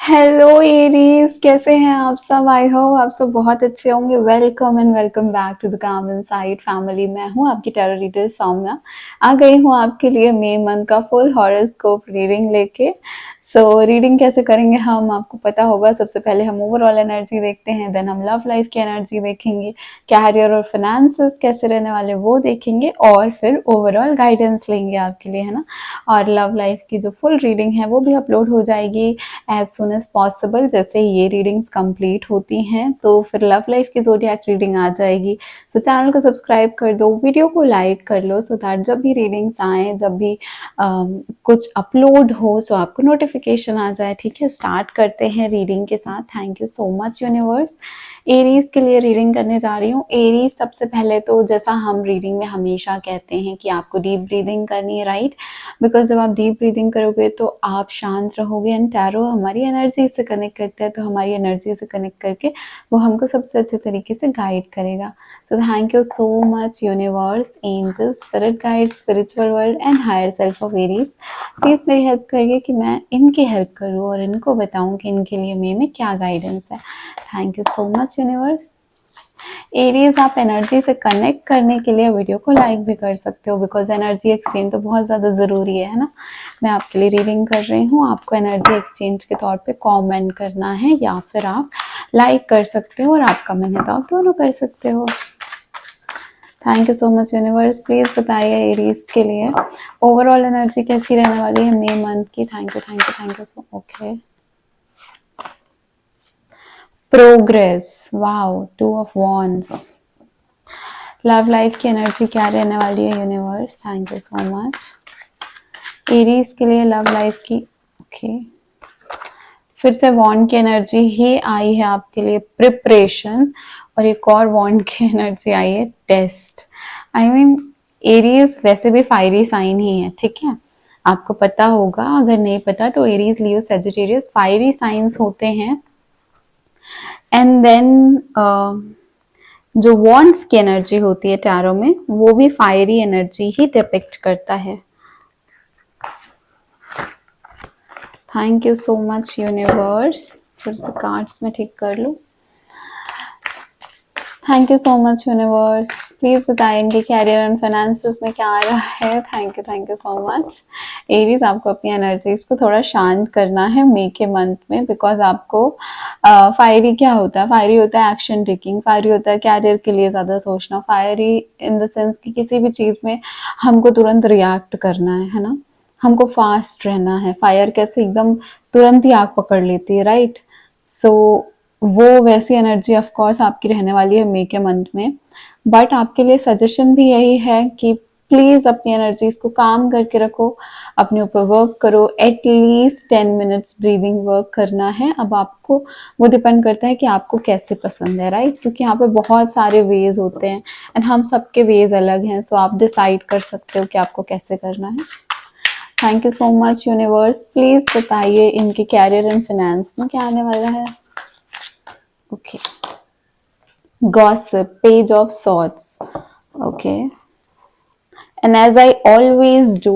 Hello Aries, कैसे हैं आप सब। आई होप आप सब बहुत अच्छे होंगे। Welcome and welcome back to the calm inside family. मैं हूं आपकी टैरो रीडर सौम्या। आ गई हूं आपके लिए मई मंथ का फुल हॉरोस्कोप रीडिंग लेके। रीडिंग कैसे करेंगे हम, आपको पता होगा। सबसे पहले हम ओवरऑल एनर्जी देखते हैं, देन हम लव लाइफ की एनर्जी देखेंगे, कैरियर और फाइनेंसेस कैसे रहने वाले वो देखेंगे, और फिर ओवरऑल गाइडेंस लेंगे आपके लिए, है ना। और लव लाइफ की जो फुल रीडिंग है वो भी अपलोड हो जाएगी एज सुन एज पॉसिबल। जैसे ये रीडिंग्स कंप्लीट होती हैं तो फिर लव लाइफ की ज़ोडिएक रीडिंग आ जाएगी। सो चैनल को सब्सक्राइब कर दो, वीडियो को लाइक कर लो, सो दैट जब भी रीडिंग्स आए, जब भी कुछ अपलोड हो, सो आपको नोटिफिकेशन आ जाए। ठीक है, स्टार्ट करते हैं रीडिंग के साथ। Thank you so much universe. Aries के लिए रीडिंग करने जा रही हूँ। एरीज, सबसे पहले तो जैसा हम रीडिंग में हमेशा कहते हैं कि आपको डीप ब्रीदिंग करनी है, राइट। बिकॉज जब आप डीप ब्रीदिंग करोगे तो आप शांत रहोगे। एंड टैरो हमारी एनर्जी से कनेक्ट करता है, तो हमारी एनर्जी से कनेक्ट करके वो हमको सबसे अच्छे तरीके से गाइड करेगा। So thank you so much universe, angels, spirit guide, spiritual world and higher self of Aries. Please मेरी हेल्प करिए कि मैं इनकी हेल्प करूँ और इनको बताऊँ कि इनके लिए मे में क्या गाइडेंस है। Thank you so much universe. Aries, आप एनर्जी से कनेक्ट करने के लिए वीडियो को लाइक भी कर सकते हो, बिकॉज एनर्जी एक्सचेंज तो बहुत ज़्यादा ज़रूरी है ना। मैं आपके लिए रीडिंग कर रही हूँ, आपको एनर्जी एक्सचेंज के तौर पे कमेंट करना है या फिर आप लाइक कर सकते हो, और आप कमेंट है तो आप दोनों कर सकते हो। Thank you so much universe. Please बताइए एरीज के लिए ओवरऑल एनर्जी कैसी रहने वाली है मई मंथ की। Thank you thank you thank you so. Okay, progress, wow, 2 of wands. Love life की एनर्जी क्या रहने वाली है universe. Thank you so much. Aries के लिए लव लाइफ की, ओके, फिर से वॉन्ड की एनर्जी ही आई है आपके लिए, प्रिपरेशन। और एक और वॉन्ड की एनर्जी आई है, टेस्ट। आई मीन एरीज वैसे भी फायरी साइन ही है, ठीक है। आपको पता होगा, अगर नहीं पता तो एरीज, लियो, सेजिटेरियस फायरी साइंस होते हैं। एंड देन जो वॉन्ड्स की एनर्जी होती है टैरो में, वो भी फायरी एनर्जी ही डिपिक्ट करता है। Thank you so much universe. फिर से कार्ड्स में ठीक कर लूँ। Thank you so much universe. Please बताएं इनके कैरियर एंड फाइनेंसेस में क्या आ रहा है। Thank you so much. Aries, आपको अपनी एनर्जीज को थोड़ा शांत करना है मई के मंथ में, बिकॉज आपको फायरी क्या होता है, फायरी होता है एक्शन टेकिंग, फायरी होता है कैरियर के लिए ज़्यादा सोचना, फायरी इन द सेंस कि किसी भी चीज़ में हमको तुरंत रिएक्ट करना है ना। हमको फास्ट रहना है। फायर कैसे एकदम तुरंत ही आग पकड़ लेती है, राइट। सो वो वैसी एनर्जी ऑफ कोर्स आपकी रहने वाली है मई के मंथ में। बट आपके लिए सजेशन भी यही है कि प्लीज़ अपनी एनर्जीज को काम करके रखो, अपने ऊपर वर्क करो। एटलीस्ट 10 मिनट्स ब्रीदिंग वर्क करना है। अब आपको वो डिपेंड करता है कि आपको कैसे पसंद है, राइट, क्योंकि यहाँ पे बहुत सारे वेज होते हैं एंड हम सबके वेज अलग हैं। सो आप डिसाइड कर सकते हो कि आपको कैसे करना है। Thank you so much universe. Please बताइए इनके कैरियर एंड फाइनेंस में क्या आने वाला है। Okay, gossip, page of swords. Okay, and as I always do,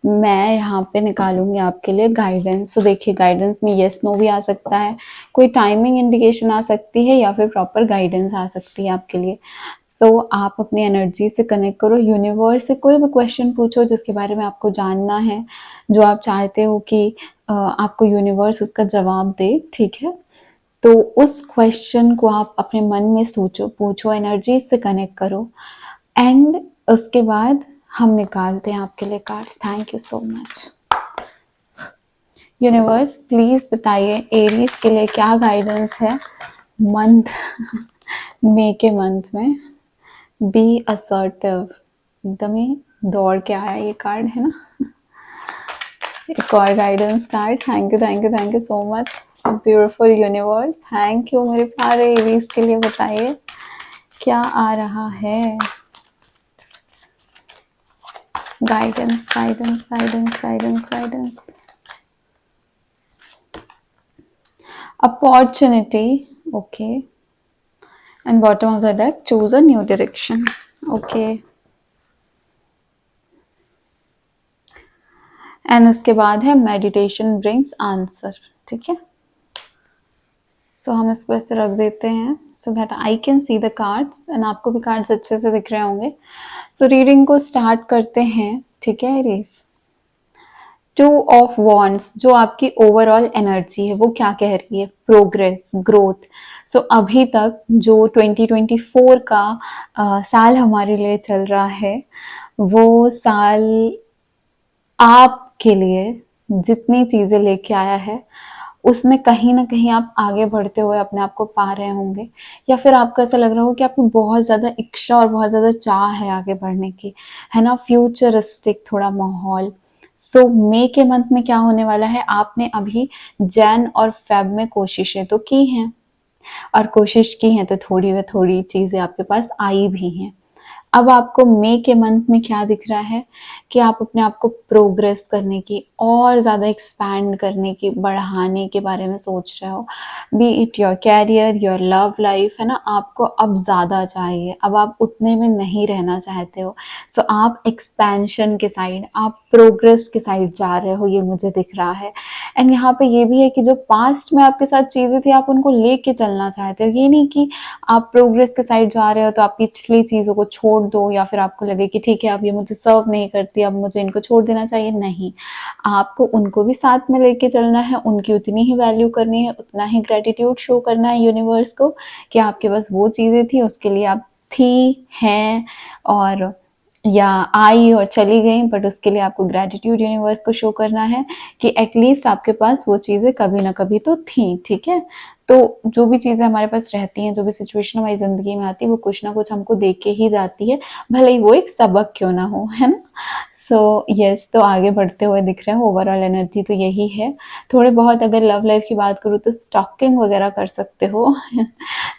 मैं यहाँ पे निकालूंगी आपके लिए गाइडेंस। तो देखिए, गाइडेंस में येस नो भी आ सकता है, कोई टाइमिंग इंडिकेशन आ सकती है, या फिर प्रॉपर गाइडेंस आ सकती है आपके लिए। सो आप अपनी एनर्जी से कनेक्ट करो, यूनिवर्स से कोई भी क्वेश्चन पूछो जिसके बारे में आपको जानना है, जो आप चाहते हो कि आपको यूनिवर्स उसका जवाब दे, ठीक है। तो उस क्वेश्चन को आप अपने मन में सोचो, पूछो, एनर्जी से कनेक्ट करो, एंड उसके बाद हम निकालते हैं आपके लिए cards. Thank you so much universe. Please बताइए एरीज के लिए क्या गाइडेंस है मंथ मई के मंथ में। बी असर्टिव, एकदम ही दौड़ के आया ये कार्ड, है ना। एक और guidance card. Thank you so much beautiful universe. Thank you मेरे प्यारे एरीज के लिए। बताइए क्या आ रहा है। Guidance guidance guidance guidance guidance. Opportunity, okay, and bottom of the deck, choose a new direction, okay. And उसके बाद है मेडिटेशन ब्रिंग्स आंसर, ठीक है। सो हम इसको ऐसे रख देते हैं so that I can see the cards and आपको भी कार्ड्स अच्छे से दिख रहे होंगे। सो रीडिंग को स्टार्ट करते हैं, ठीक है एरीज। टू ऑफ वॉन्ड्स जो आपकी ओवरऑल एनर्जी है वो क्या कह रही है? Progress, growth. सो अभी तक जो 2024 का साल हमारे लिए चल रहा है, वो साल आपके लिए जितनी चीजें लेके आया है उसमें कहीं ना कहीं आप आगे बढ़ते हुए अपने आप को पा रहे होंगे, या फिर आपको ऐसा लग रहा हो कि आपकी बहुत ज्यादा इच्छा और बहुत ज्यादा चाह है आगे बढ़ने की, है ना, फ्यूचरिस्टिक थोड़ा माहौल। सो मई के मंथ में क्या होने वाला है, आपने अभी जैन और फेब में कोशिशें तो की हैं, और कोशिश की हैं तो थोड़ी व थोड़ी चीजें आपके पास आई भी हैं। अब आपको मई के मंथ में क्या दिख रहा है कि आप अपने आप को प्रोग्रेस करने की, और ज़्यादा एक्सपैंड करने की, बढ़ाने के बारे में सोच रहे हो। Be it your career, your love life, है ना, आपको अब ज़्यादा चाहिए, अब आप उतने में नहीं रहना चाहते हो। सो आप एक्सपेंशन के साइड, आप प्रोग्रेस के साइड जा रहे हो, ये मुझे दिख रहा है। एंड यहाँ पे ये भी है कि जो पास्ट में आपके साथ चीज़ें थी आप उनको लेके चलना चाहते हो। ये नहीं कि आप प्रोग्रेस के साइड जा रहे हो तो आप पिछली चीज़ों को छोड़ दो, या फिर आपको लगे कि ठीक है अब ये मुझे सर्व नहीं करती, अब मुझे इनको छोड़ देना चाहिए। नहीं, आपको उनको भी साथ में लेके चलना है, उनकी उतनी ही वैल्यू करनी है, उतना ही ग्रेटिट्यूड शो करना है यूनिवर्स को कि आपके पास वो चीज़ें थी, उसके लिए आप थी, हैं, और या आई और चली गई, बट उसके लिए आपको ग्रेटिट्यूड यूनिवर्स को शो करना है कि एटलीस्ट आपके पास वो चीज़ें कभी ना कभी तो थी, ठीक है। तो जो भी चीज़ें हमारे पास रहती हैं, जो भी सिचुएशन हमारी ज़िंदगी में आती है, वो कुछ ना कुछ हमको दे के ही जाती है, भले ही वो एक सबक क्यों ना हो, है ना। सो यस, तो आगे बढ़ते हुए दिख रहे हैं, ओवरऑल एनर्जी तो यही है। थोड़े बहुत अगर लव लाइफ की बात करूँ तो स्टॉकिंग वगैरह कर सकते हो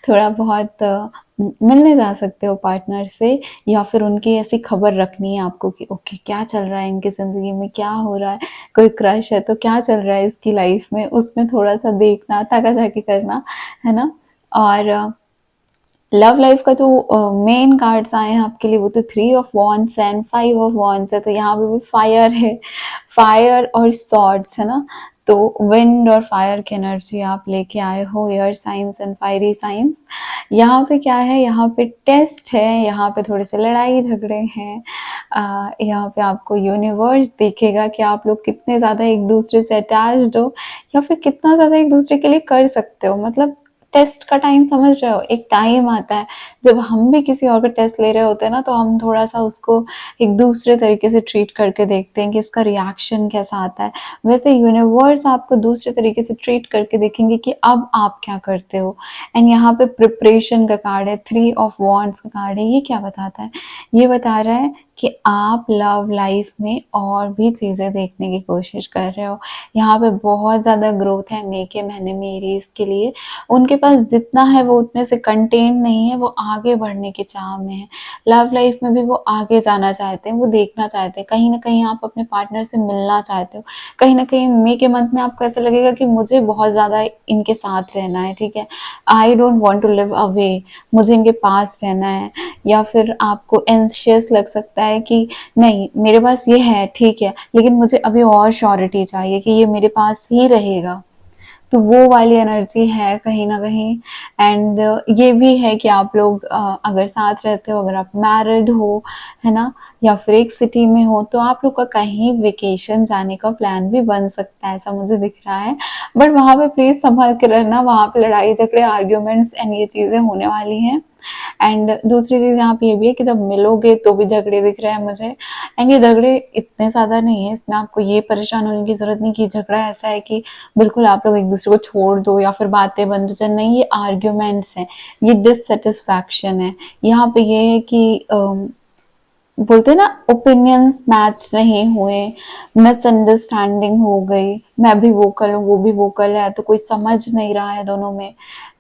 थोड़ा बहुत मिलने जा सकते हो पार्टनर से, या फिर उनकी ऐसी खबर रखनी है आपको कि ओके क्या चल रहा है इनकी ज़िंदगी में, क्या हो रहा है, कोई क्रश है तो क्या चल रहा है इसकी लाइफ में, उसमें थोड़ा सा देखना, ताका-झाकी करना, है ना। और लव लाइफ का जो मेन कार्ड्स आए हैं आपके लिए वो तो 3 of wands and 5 of wands है, तो यहाँ पे भी फायर है, फायर और सॉर्ड्स, है ना। तो विंड और फायर की एनर्जी आप लेके आए हो, air science and fiery science. यहाँ पे क्या है, यहाँ पे टेस्ट है, यहाँ पे थोड़े से लड़ाई झगड़े हैं, यहाँ पे आपको यूनिवर्स देखेगा कि आप लोग कितने ज़्यादा एक दूसरे से अटैच्ड हो, या फिर कितना ज़्यादा एक दूसरे के लिए कर सकते हो। मतलब टेस्ट का टाइम समझ रहे हो, एक टाइम आता है जब हम भी किसी और का टेस्ट ले रहे होते हैं ना, तो हम थोड़ा सा उसको एक दूसरे तरीके से ट्रीट करके देखते हैं कि इसका रिएक्शन कैसा आता है। वैसे यूनिवर्स आपको दूसरे तरीके से ट्रीट करके देखेंगे कि अब आप क्या करते हो। एंड यहाँ पे प्रिपरेशन का कार्ड है, 3 ऑफ वॉन्ड्स का कार्ड है। ये क्या बताता है, ये बता रहा है कि आप लव लाइफ में और भी चीज़ें देखने की कोशिश कर रहे हो। यहाँ पे बहुत ज़्यादा ग्रोथ है मई के महीने में एरीज के लिए। उनके पास जितना है वो उतने से कंटेंट नहीं है, वो आगे बढ़ने की चाह में है। लव लाइफ में भी वो आगे जाना चाहते हैं, वो देखना चाहते हैं, कहीं ना कहीं आप अपने पार्टनर से मिलना चाहते हो। कहीं ना कहीं मई के मंथ में आपको ऐसा लगेगा कि मुझे बहुत ज़्यादा इनके साथ रहना है, ठीक है, I don't want to live away, मुझे इनके पास रहना है। या फिर आपको एंशियस लग सकता है कि नहीं मेरे पास ये है ठीक है, लेकिन मुझे अभी और श्योरिटी चाहिए कि ये मेरे पास ही रहेगा। तो वो वाली एनर्जी है कहीं ना कहीं। एंड ये भी है कि आप लोग अगर साथ रहते हो, अगर आप मैरिड हो, है ना, या फिर एक सिटी में हो, तो आप लोग का कहीं वेकेशन जाने का प्लान भी बन सकता है, ऐसा मुझे दिख रहा है। बट वहाँ पे प्लीज संभल के रहना, वहाँ पे लड़ाई झगड़े, आर्ग्यूमेंट्स एंड ये चीजें होने वाली हैं। एंड दूसरी चीज यहाँ पे ये भी है कि जब मिलोगे तो भी झगड़े दिख रहे हैं मुझे। एंड ये झगड़े इतने ज्यादा नहीं है, इसमें आपको ये परेशान होने की जरूरत नहीं कि झगड़ा ऐसा है कि बिल्कुल आप लोग एक दूसरे को छोड़ दो या फिर बातें बंद हो जाए, नहीं, ये आर्ग्यूमेंट्स हैं, ये डिससेटिस्फैक्शन है। यहाँ पे ये है कि बोलते हैं ना, ओपिनियंस मैच नहीं हुए, मिसअंडरस्टैंडिंग हो गई, मैं भी वोकल हूँ वो भी वोकल है, तो कोई समझ नहीं रहा है दोनों में।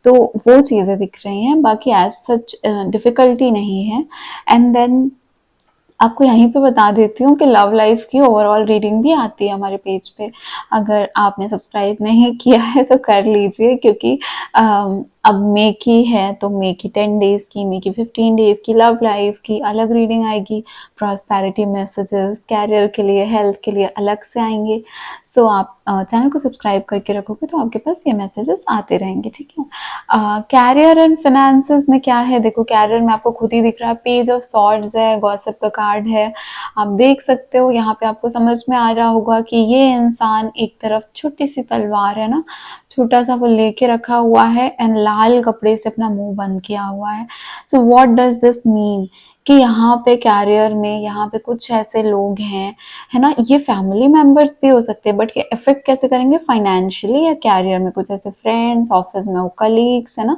तो वो चीजें दिख रही हैं, बाकी एज सच डिफिकल्टी नहीं है। एंड देन आपको यहीं पे बता देती हूँ कि लव लाइफ की ओवरऑल रीडिंग भी आती है हमारे पेज पे। अगर आपने सब्सक्राइब नहीं किया है तो कर लीजिए, क्योंकि अब मई की है तो मई की 10 डेज़ की, मई की 15 डेज़ की लव लाइफ की अलग रीडिंग आएगी। प्रॉस्पेरिटी मैसेजेस, कैरियर के लिए, हेल्थ के लिए अलग से आएंगे। सो आप चैनल को सब्सक्राइब करके रखोगे तो आपके पास ये मैसेजेस आते रहेंगे, ठीक है। कैरियर एंड फाइनेंसेस में क्या है, देखो कैरियर में आपको खुद ही दिख रहा है, पेज ऑफ सॉर्ड्स है, गॉसिप का कार्ड है। आप देख सकते हो यहाँ पे, आपको समझ में आ रहा होगा कि ये इंसान एक तरफ छोटी सी तलवार है ना, छोटा सा वो लेके रखा हुआ है एंड लाल कपड़े से अपना मुंह बंद किया हुआ है। So what does this mean कि यहाँ पे कैरियर में यहाँ पे कुछ ऐसे लोग हैं, है ना, ये फैमिली मेंबर्स भी हो सकते हैं, बट ये इफेक्ट कैसे करेंगे फाइनेंशियली या कैरियर में, कुछ ऐसे फ्रेंड्स, ऑफिस में वो कलीग्स है ना,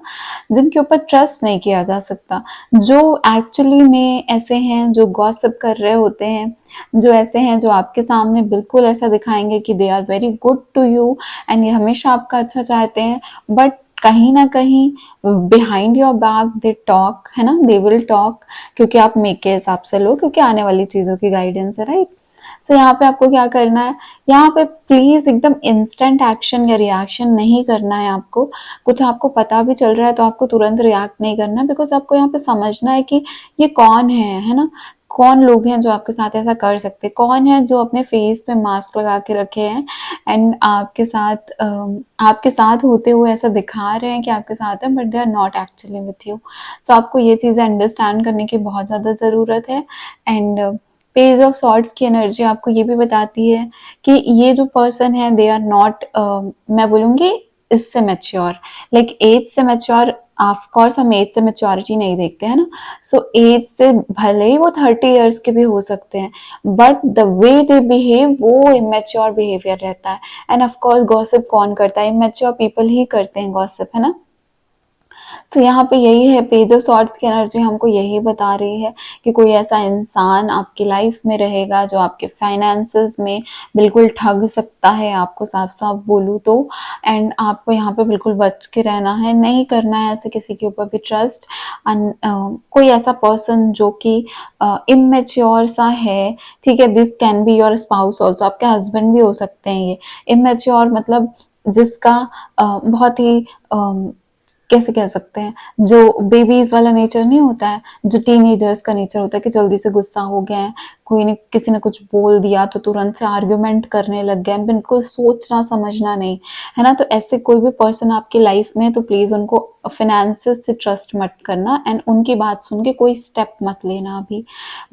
जिनके ऊपर ट्रस्ट नहीं किया जा सकता, जो एक्चुअली में ऐसे हैं जो गॉसिप कर रहे होते हैं, जो ऐसे हैं जो आपके सामने बिल्कुल ऐसा दिखाएंगे कि they are very good to you and ये हमेशा आपका अच्छा चाहते हैं, बट कहीं ना कहीं behind your back they talk, है ना, दे विल टॉक, क्योंकि आप मेक के हिसाब से लो, क्योंकि आने वाली चीजों की गाइडेंस है, राइट। सो यहाँ पे आपको क्या करना है, यहाँ पे प्लीज एकदम इंस्टेंट एक्शन या रिएक्शन नहीं करना है आपको। कुछ आपको पता भी चल रहा है तो आपको तुरंत रिएक्ट नहीं करना है, बिकॉज आपको यहाँ पे समझना है कि ये कौन है ना, कौन लोग हैं जो आपके साथ ऐसा कर सकते हैं, कौन है जो अपने फेस पे मास्क लगा के रखे हैं एंड आपके साथ होते हुए ऐसा दिखा रहे हैं कि आपके साथ है, but they are not actually with you. So आपको ये चीजें अंडरस्टैंड करने की बहुत ज्यादा जरूरत है। एंड पेज ऑफ सॉर्ड्स की एनर्जी आपको ये भी बताती है कि ये जो पर्सन है दे आर नॉट, मैं बोलूंगी इससे मैच्योर, लाइक एज से मैच्योर। ऑफ कोर्स हम एज से मैच्योरिटी नहीं देखते हैं ना, सो एज से भले ही वो 30 इयर्स के भी हो सकते हैं, but the way they behave वो इमेच्योर बिहेवियर रहता है। एंड ऑफ कोर्स गॉसिप कौन करता है, इमेच्योर पीपल ही करते हैं गॉसिप, है ना। तो यहाँ पे यही है, पेज ऑफ सॉर्ड्स की एनर्जी हमको यही बता रही है कि कोई ऐसा इंसान आपकी लाइफ में रहेगा जो आपके फाइनेंसेस में बिल्कुल ठग सकता है, आपको साफ साफ बोलूँ तो। एंड आपको यहाँ पे बिल्कुल बच के रहना है, नहीं करना है ऐसे किसी के ऊपर भी ट्रस्ट। कोई ऐसा पर्सन जो कि इमेच्योर सा है, ठीक है, this can be your spouse also, आपके हस्बैंड भी हो सकते हैं ये। इमेच्योर मतलब जिसका बहुत ही कैसे कह सकते हैं, जो बेबीज वाला नेचर नहीं होता है, जो टीनेजर्स का नेचर होता है कि जल्दी से गुस्सा हो गए हैं, कोई ने किसी ने कुछ बोल दिया तो तुरंत से आर्ग्यूमेंट करने लग गए, बिल्कुल सोचना समझना नहीं, है ना। तो ऐसे कोई भी पर्सन आपकी लाइफ में है तो प्लीज उनको फाइनेंसेस से ट्रस्ट मत करना एंड उनकी बात सुन के कोई स्टेप मत लेना अभी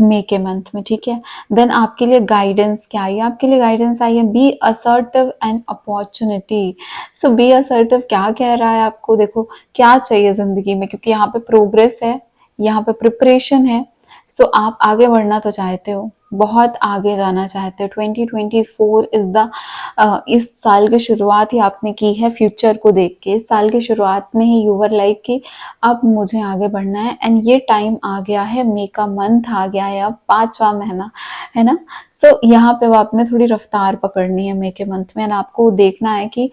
मई के मंथ में, ठीक है। देन आपके लिए गाइडेंस क्या आई है, आपके लिए गाइडेंस आई है be assertive and opportunity. So be assertive क्या कह रहा है आपको, देखो क्या चाहिए जिंदगी में, क्योंकि यहाँ पे प्रोग्रेस है, यहाँ पे प्रिपरेशन है। सो आप आगे बढ़ना तो चाहते हो, बहुत आगे जाना चाहते हो। 2024 इज द, इस साल की शुरुआत ही आपने की है फ्यूचर को देख के, इस साल की शुरुआत में ही यू वर लाइक कि अब मुझे आगे बढ़ना है एंड ये टाइम आ गया है, मई का मंथ आ गया है, अब 5वां महीना है ना। सो यहाँ पे वो आपने थोड़ी रफ्तार पकड़नी है मई के मंथ में, आपको देखना है कि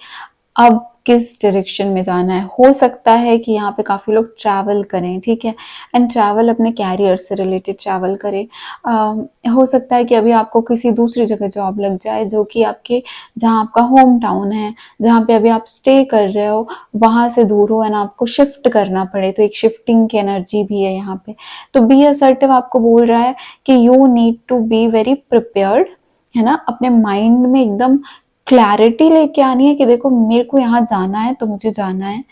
अब किस डायरेक्शन में जाना है। हो सकता है कि यहाँ पे काफ़ी लोग ट्रैवल करें, ठीक है, एंड ट्रैवल अपने कैरियर से रिलेटेड ट्रैवल करें। हो सकता है कि अभी आपको किसी दूसरी जगह जॉब लग जाए जो कि आपके, जहाँ आपका होम टाउन है, जहाँ पे अभी आप स्टे कर रहे हो, वहाँ से दूर हो एंड आपको शिफ्ट करना पड़े, तो एक शिफ्टिंग की एनर्जी भी है यहाँ पे। तो बी असर्टिव आपको बोल रहा है कि you need to be very prepared, है ना, अपने माइंड में एकदम क्लैरिटी लेके आनी है कि देखो मेरे को यहाँ जाना है तो मुझे जाना है,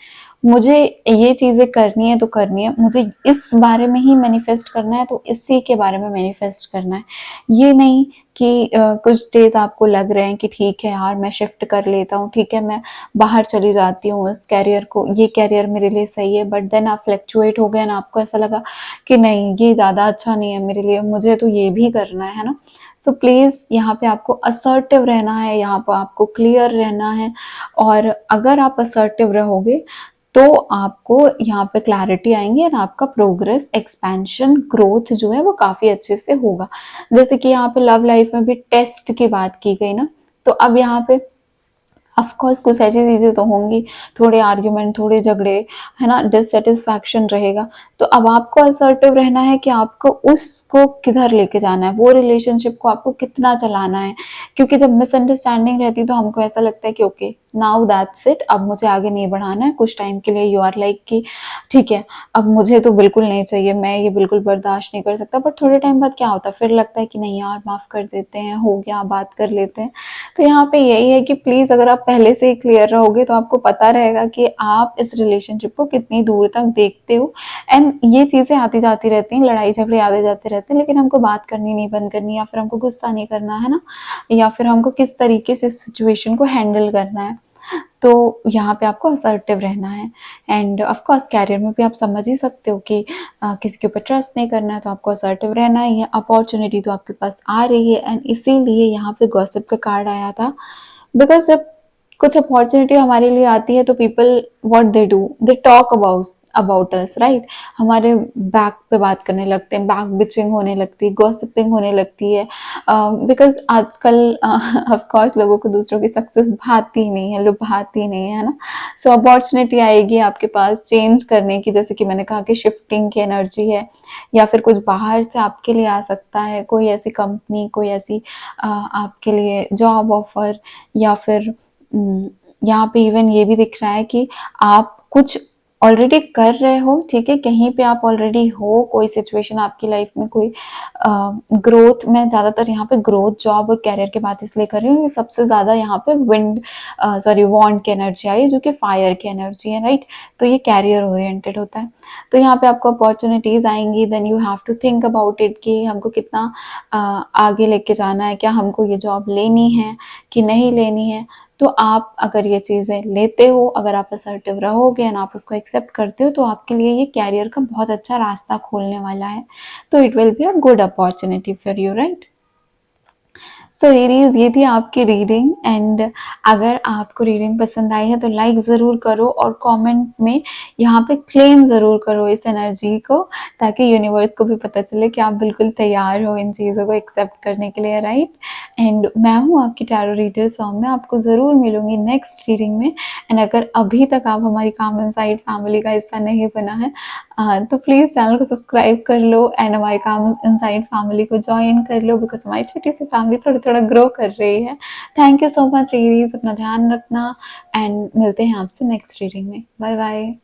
मुझे ये चीजें करनी है तो करनी है, मुझे इस बारे में ही मैनिफेस्ट करना है तो इसी के बारे में मैनिफेस्ट करना है। ये नहीं कि कुछ डेज आपको लग रहे हैं कि ठीक है यार मैं शिफ्ट कर लेता हूँ, ठीक है मैं बाहर चली जाती हूँ, इस कैरियर को, ये कैरियर मेरे लिए सही है, बट देन आप फ्लक्चुएट हो गए ना, आपको ऐसा लगा कि नहीं ये ज्यादा अच्छा नहीं है मेरे लिए, मुझे तो ये भी करना है ना। सो प्लीज यहाँ पे आपको असर्टिव रहना है, यहाँ पे आपको क्लियर रहना है, और अगर आप असर्टिव रहोगे तो आपको यहाँ पे क्लैरिटी आएंगी और आपका प्रोग्रेस, एक्सपेंशन, ग्रोथ जो है वो काफी अच्छे से होगा। जैसे कि यहाँ पे लव लाइफ में भी टेस्ट की बात की गई ना, तो अब यहाँ पे ऑफ कोर्स कुछ ऐसी चीज़ें तो होंगी, थोड़े आर्ग्यूमेंट, थोड़े झगड़े, है ना, डिससैटिस्फैक्शन रहेगा। तो अब आपको असर्टिव रहना है कि आपको उसको किधर लेके जाना है, वो रिलेशनशिप को आपको कितना चलाना है। क्योंकि जब मिसअंडरस्टैंडिंग रहती है तो हमको ऐसा लगता है कि ओके नाउ दैट्स इट, अब मुझे आगे नहीं बढ़ाना है। कुछ टाइम के लिए यू आर लाइक कि ठीक है, अब मुझे तो बिल्कुल नहीं चाहिए, मैं ये बिल्कुल बर्दाश्त नहीं कर सकता। बट थोड़े टाइम बाद क्या होता है, फिर लगता है कि नहीं यार माफ़ कर देते हैं, हो गया, बात कर लेते हैं। तो यहाँ पे यही है कि प्लीज़ अगर आप पहले से ही क्लियर रहोगे तो आपको पता रहेगा कि आप इस रिलेशनशिप को कितनी दूर तक देखते हो। एंड ये चीज़ें आती जाती रहती हैं, लड़ाई झगड़े आते जाते रहते हैं, लेकिन हमको बात करनी नहीं बंद करनी, या फिर हमको गुस्सा नहीं करना है ना, या फिर हमको किस तरीके से इस सिचुएशन को हैंडल करना है। तो यहाँ पे आपको असर्टिव रहना है। एंड ऑफ कोर्स कैरियर में भी आप समझ ही सकते हो कि किसी के ऊपर ट्रस्ट नहीं करना है, तो आपको असर्टिव रहना ही है। अपॉर्चुनिटी तो आपके पास आ रही है, एंड इसीलिए यहाँ पे गॉसिप का कार्ड आया था। बिकॉज जब कुछ अपॉर्चुनिटी हमारे लिए आती है तो people what they do, they talk about us, right. हमारे बैक पे बात करने लगते हैं, बैक बिचिंग होने लगती है, गॉसिपिंग होने लगती है। बिकॉज आजकल ऑफ कोर्स लोगों को दूसरों की सक्सेस भाती ही नहीं है, लुभाती ही नहीं है ना। सो अपॉर्चुनिटी आएगी आपके पास चेंज करने की, जैसे कि मैंने कहा कि शिफ्टिंग की एनर्जी है, या फिर कुछ बाहर से आपके लिए आ सकता है, कोई ऐसी कंपनी, कोई ऐसी आपके लिए जॉब ऑफर, या फिर यहाँ पे इवन ये भी दिख रहा है कि आप कुछ ऑलरेडी कर रहे हो, ठीक है, कहीं पे आप ऑलरेडी हो, कोई सिचुएशन आपकी लाइफ में, कोई ग्रोथ। मैं ज़्यादातर यहाँ पे ग्रोथ, जॉब और कैरियर की बात इसलिए कर रही हूँ, सबसे ज़्यादा यहाँ पे विंड वॉन्ड की एनर्जी आई है, जो कि फायर की एनर्जी है, राइट। तो ये कैरियर ओरिएंटेड होता है। तो यहाँ पे आपको अपॉर्चुनिटीज़ आएंगी, then you have to think about it कि हमको कितना आगे लेके जाना है, क्या हमको ये जॉब लेनी है कि नहीं लेनी है। तो आप अगर ये चीज़ें लेते हो, अगर आप असर्टिव रहोगे एंड आप उसको एक्सेप्ट करते हो, तो आपके लिए ये कैरियर का बहुत अच्छा रास्ता खोलने वाला है। तो it will be a good opportunity for you, right. So Aries, ये थी आपकी रीडिंग। एंड अगर आपको रीडिंग पसंद आई है तो लाइक ज़रूर करो, और कमेंट में यहाँ पे क्लेम ज़रूर करो इस एनर्जी को, ताकि यूनिवर्स को भी पता चले कि आप बिल्कुल तैयार हो इन चीज़ों को एक्सेप्ट करने के लिए, राइट। एंड मैं हूँ आपकी टैरो रीडर सौम्या, आपको ज़रूर मिलूंगी नेक्स्ट रीडिंग में। एंड अगर अभी तक आप हमारी काम इनसाइड फैमिली का हिस्सा नहीं बना है, तो प्लीज़ चैनल को सब्सक्राइब कर लो एंड हमारी काम इनसाइड फैमिली को ज्वाइन कर लो, बिकॉज हमारी छोटी सी फैमिली थोड़ा थोड़ा ग्रो कर रही है। Thank you so much Aries, अपना ध्यान रखना, एंड मिलते हैं आपसे नेक्स्ट रीडिंग में। Bye bye.